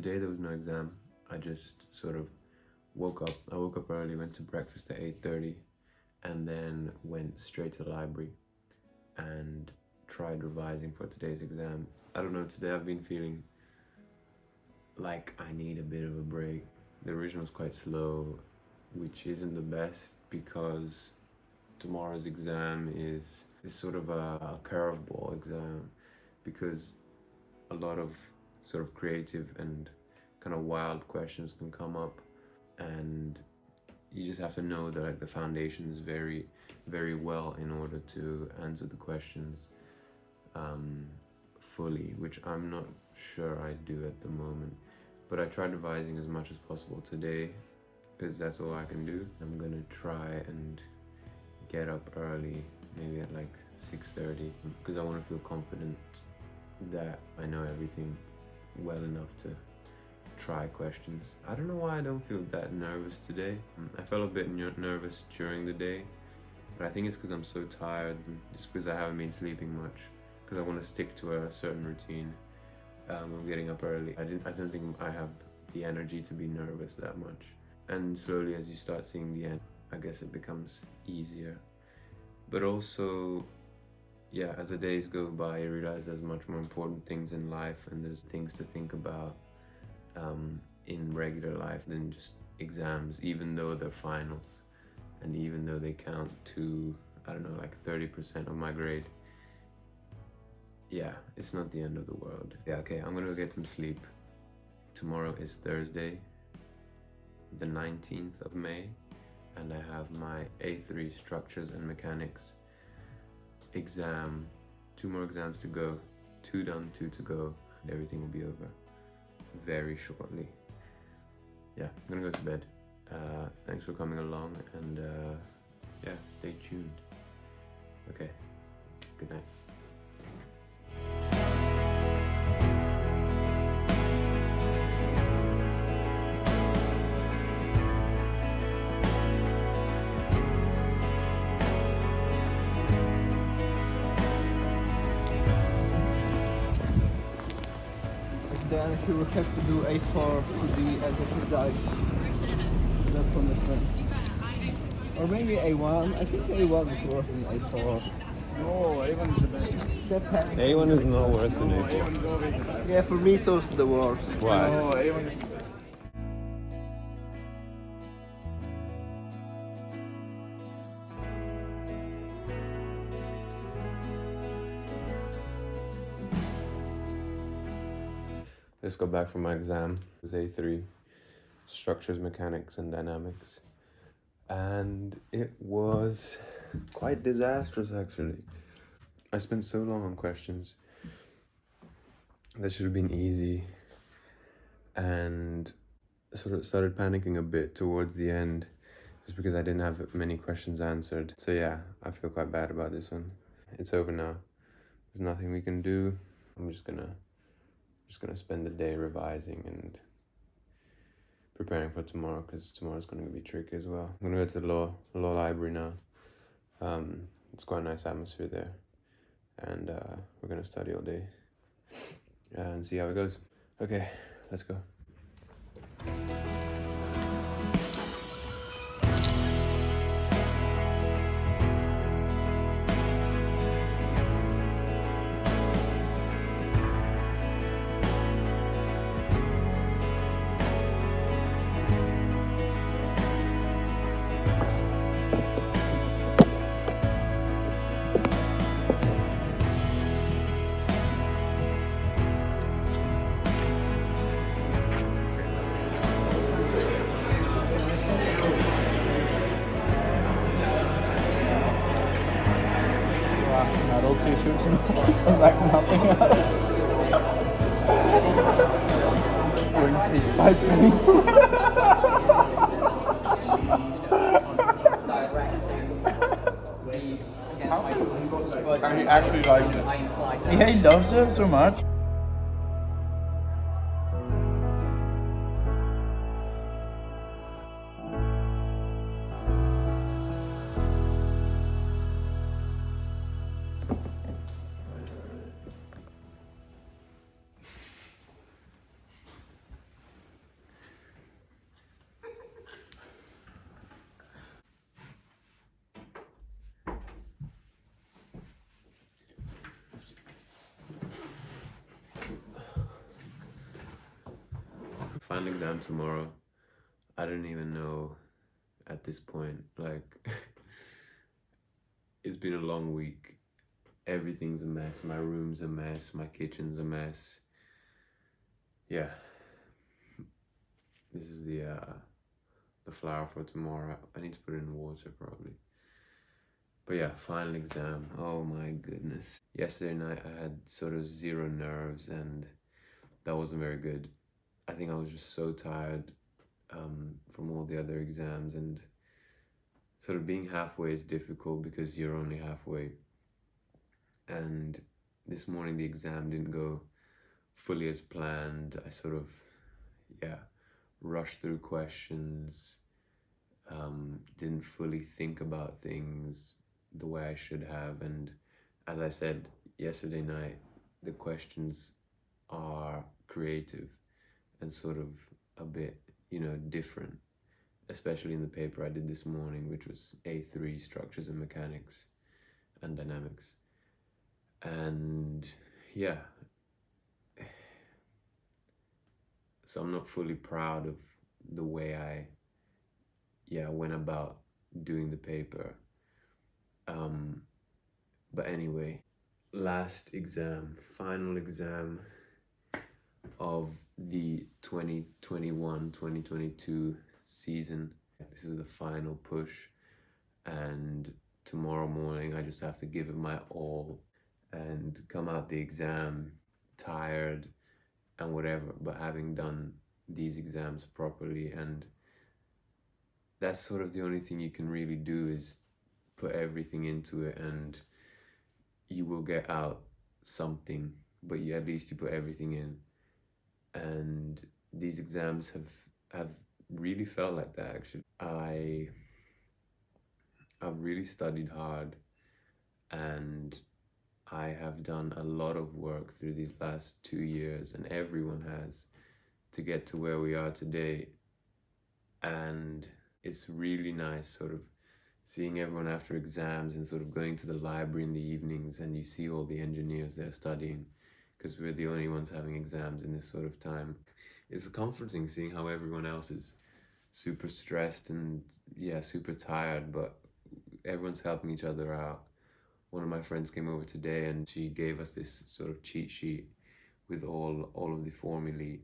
today there was no exam. I just sort of woke up. I woke up early, went to breakfast at 8:30, and then went straight to the library and tried revising for today's exam. I don't know, today I've been feeling like I need a bit of a break. The revision was quite slow, which isn't the best because tomorrow's exam is sort of a curveball exam, because a lot of sort of creative and kind of wild questions can come up, and you just have to know that like the foundations very well in order to answer the questions fully, which I'm not sure I do at the moment. But I tried revising as much as possible today because that's all I can do. I'm gonna try and get up early, maybe at like 6:30, because I want to feel confident that I know everything well enough to try questions. I don't know why I don't feel that nervous today. I felt a bit nervous during the day, but I think it's because I'm so tired, just because I haven't been sleeping much, because I want to stick to a certain routine. I'm getting up early. I don't think I have the energy to be nervous that much. And slowly as you start seeing the end, I guess it becomes easier. But also, yeah, as the days go by, you realize there's much more important things in life, and there's things to think about in regular life than just exams, even though they're finals, and even though they count to, I don't know, like 30% of my grade. Yeah, it's not the end of the world. Yeah, okay, I'm gonna go get some sleep. Tomorrow is Thursday, the 19th of May, and I have my A3 Structures and Mechanics exam. 2 more exams to go, 2 done, 2 to go, and everything will be over very shortly. Yeah, I'm gonna go to bed. Thanks for coming along, and yeah, stay tuned. Okay, good night. Then he will have to do A4 to the end of his life. That commitment. Or maybe A1. I think A1 is worse than A4. No, A1 is the best. Depends. A1 is not worse than A4. A1 is always the best. Yeah, for me it's also the worst. Why? No, A1 is... Just got back from my exam. It was A3, Structures, Mechanics and Dynamics. And it was quite disastrous actually. I spent so long on questions that should have been easy, and sort of started panicking a bit towards the end just because I didn't have many questions answered. So yeah, I feel quite bad about this one. It's over now. There's nothing we can do. I'm just gonna spend the day revising and preparing for tomorrow, because tomorrow's going to be tricky as well. I'm going to go to the law library now. It's quite a nice atmosphere there, and we're going to study all day and see how it goes. Okay, let's go. Metal t-shirts and like nothing else. Orange fish pipe things. And he actually likes it. Yeah, he loves it so much. Final exam tomorrow. I don't even know at this point. Like, it's been a long week. Everything's a mess. My room's a mess. My kitchen's a mess. Yeah. This is the flour for tomorrow. I need to put it in water probably. But yeah, final exam. Oh my goodness. Yesterday night I had sort of zero nerves and that wasn't very good. I think I was just so tired from all the other exams, and sort of being halfway is difficult because you're only halfway. And this morning the exam didn't go fully as planned. I sort of, rushed through questions, didn't fully think about things the way I should have. And as I said yesterday night, the questions are creative and sort of a bit, different, especially in the paper I did this morning, which was A3, Structures and Mechanics and Dynamics. And yeah, so I'm not fully proud of the way I went about doing the paper. But anyway, last exam, final exam of the 2021-2022 season. This is the final push, and tomorrow morning I just have to give it my all and come out the exam tired and whatever, but having done these exams properly. And that's sort of the only thing you can really do, is put everything into it, and you will get out something, but at least you put everything in. And these exams have really felt like that, actually. I've really studied hard, and I have done a lot of work through these last 2 years, and everyone has, to get to where we are today. And it's really nice sort of seeing everyone after exams and sort of going to the library in the evenings, and you see all the engineers there studying, because we're the only ones having exams in this sort of time. It's comforting seeing how everyone else is super stressed and super tired, but everyone's helping each other out. One of my friends came over today and she gave us this sort of cheat sheet with all of the formulae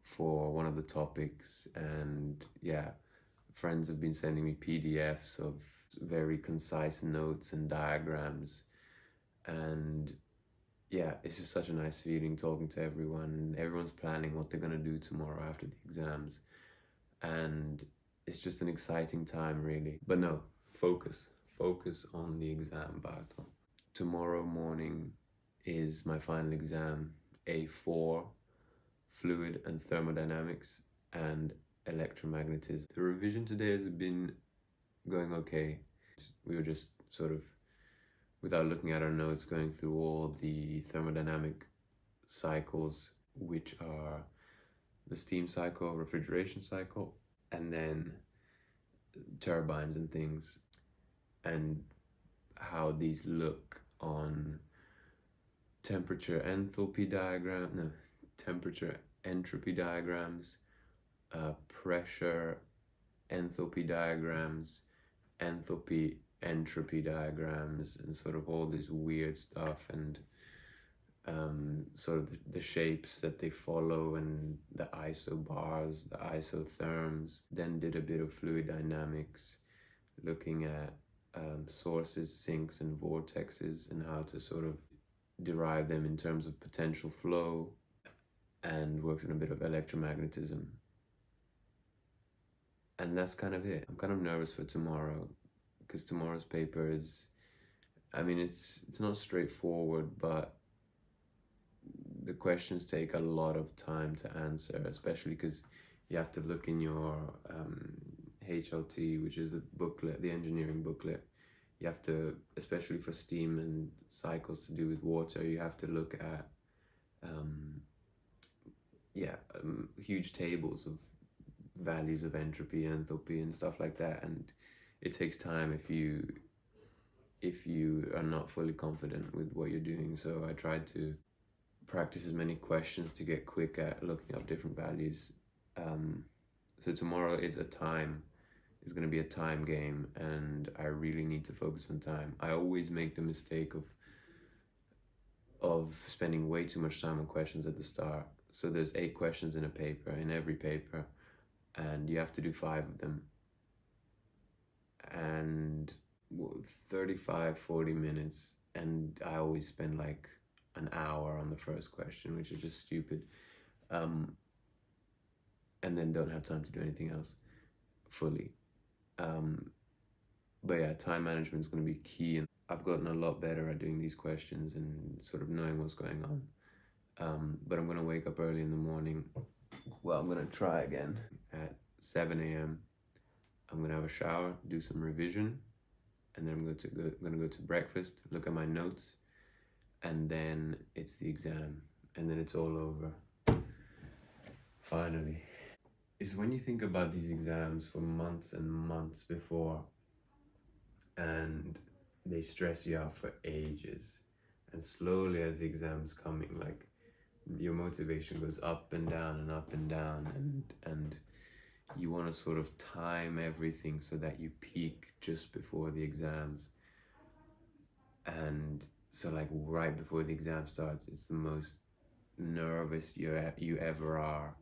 for one of the topics. And friends have been sending me PDFs of very concise notes and diagrams. And it's just such a nice feeling talking to everyone. Everyone's planning what they're gonna do tomorrow after the exams. And it's just an exciting time, really. But no, focus on the exam, Barto. Tomorrow morning is my final exam, A4, Fluid and Thermodynamics and Electromagnetism. The revision today has been going okay. We were just sort of, without looking at our notes, going through all the thermodynamic cycles, which are the steam cycle, refrigeration cycle, and then turbines and things, and how these look on temperature entropy diagrams, pressure enthalpy diagrams, enthalpy entropy diagrams, and sort of all this weird stuff, and sort of the shapes that they follow, and the isobars, the isotherms. Then did a bit of fluid dynamics, looking at sources, sinks, and vortexes, and how to sort of derive them in terms of potential flow, and worked on a bit of electromagnetism. And that's kind of it. I'm kind of nervous for tomorrow, because tomorrow's paper is, it's not straightforward, but the questions take a lot of time to answer, especially because you have to look in your HLT, which is the booklet, the engineering booklet. You have to, especially for steam and cycles to do with water, you have to look at huge tables of values of entropy and enthalpy and stuff like that, and it takes time if you are not fully confident with what you're doing. So I tried to practice as many questions to get quick at looking up different values. So tomorrow is it's going to be a time game, and I really need to focus on time. I always make the mistake of spending way too much time on questions at the start. So there's 8 questions in every paper, and you have to do 5 of them. And 35-40 minutes, and I always spend like an hour on the first question, which is just stupid. And then don't have time to do anything else fully. But yeah, time management is going to be key, and I've gotten a lot better at doing these questions and sort of knowing what's going on. But I'm going to wake up early in the morning. Well, I'm going to try again at 7 a.m. I'm going to have a shower, do some revision, and then I'm going to go to breakfast, look at my notes, and then it's the exam, and then it's all over. Finally. It's when you think about these exams for months and months before, and they stress you out for ages, and slowly as the exam's coming, like, your motivation goes up and down and up and down, and you want to sort of time everything so that you peak just before the exams. And so, like, right before the exam starts, it's the most nervous you ever are,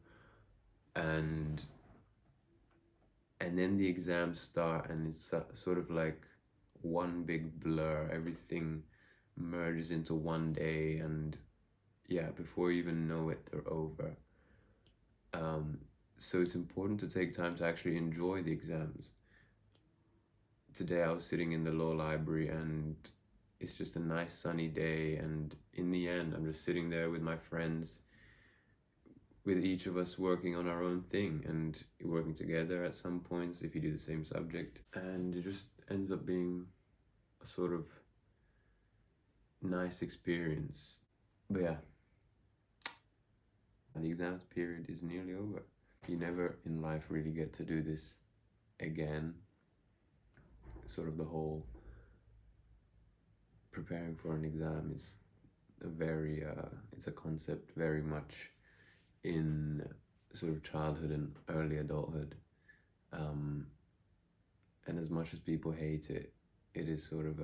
and then the exams start, and it's sort of like one big blur. Everything merges into one day, and yeah, before you even know it, they're over. So it's important to take time to actually enjoy the exams. Today I was sitting in the law library, and it's just a nice sunny day, and in the end I'm just sitting there with my friends, with each of us working on our own thing and working together at some points if you do the same subject, and it just ends up being a sort of nice experience. But yeah, the exams period is nearly over. You never in life really get to do this again. Sort of the whole preparing for an exam is it's a concept very much in sort of childhood and early adulthood. And as much as people hate it, it is sort of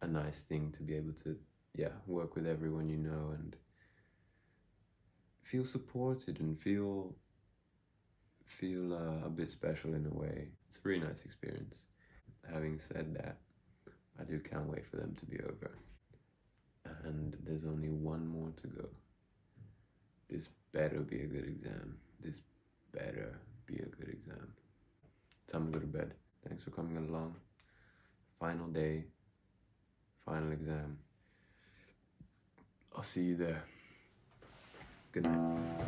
a nice thing to be able to, work with everyone you know and feel supported and feel a bit special in a way. It's a really nice experience. Having said that, I do can't wait for them to be over. And there's only one more to go. This better be a good exam. This better be a good exam. Time to go to bed. Thanks for coming along. Final day, final exam. I'll see you there. Good night.